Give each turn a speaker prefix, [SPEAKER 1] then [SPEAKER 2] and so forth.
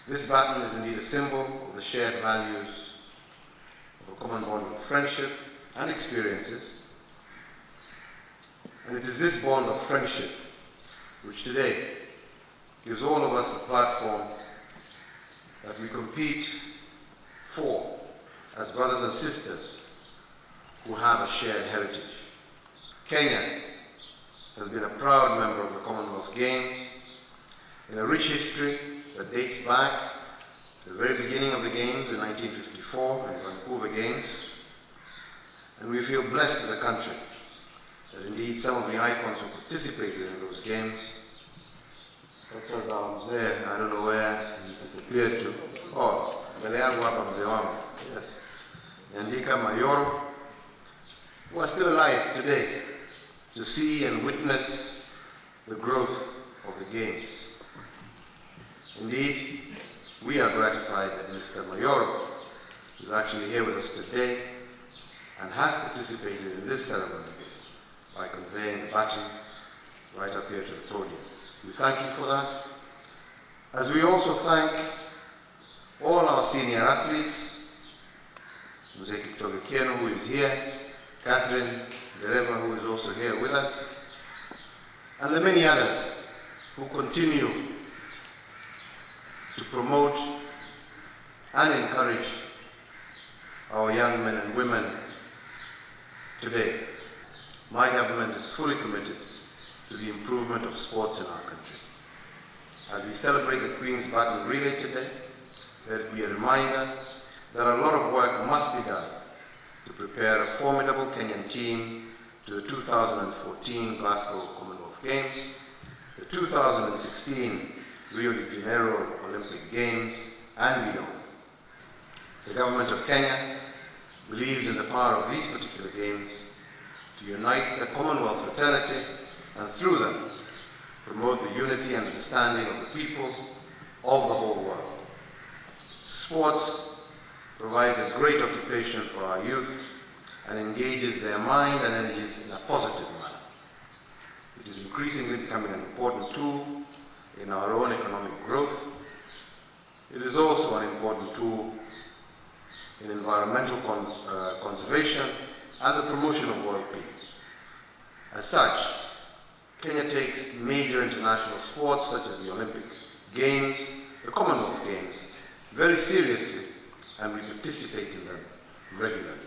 [SPEAKER 1] This baton is indeed a symbol of the shared values of a common bond of friendship and experiences. And it is this bond of friendship which today gives all of us the platform that we compete for as brothers and sisters who have a shared heritage. Kenya has been a proud member of the Commonwealth Games in a rich history that dates back to the very beginning of the Games in 1954 and Vancouver Games. And we feel blessed as a country that indeed some of the icons who participated in those games, such as Mzee, I don't know where he disappeared to. Oh, mbele yangu hapa mzee wangu. Yes. Nyandika Mayoro, who are still alive today to see and witness the growth of the Games. Indeed, we are gratified that Mr. Mayoro is actually here with us today and has participated in this ceremony by conveying the baton right up here to the podium. We thank you for that, as we also thank all our senior athletes, Mzee Kipchoge Keino, who is here, Catherine Dereva, who is also here with us, and the many others who continue to promote and encourage our young men and women today. My government is fully committed to the improvement of sports in our country. As we celebrate the Queen's Baton Relay today, let it be a reminder that a lot of work must be done to prepare a formidable Kenyan team to the 2014 Glasgow Commonwealth Games, the 2016 Rio de Janeiro Olympic Games, and beyond. The government of Kenya believes in the power of these particular games to unite the Commonwealth fraternity and through them promote the unity and understanding of the people of the whole world. Sports provides a great occupation for our youth and engages their mind and energies in a positive manner. It is increasingly becoming an important tool in our own economic growth. It is also an important tool in environmental conservation and the promotion of world peace. As such, Kenya takes major international sports such as the Olympic Games, the Commonwealth Games, very seriously, and we participate in them regularly.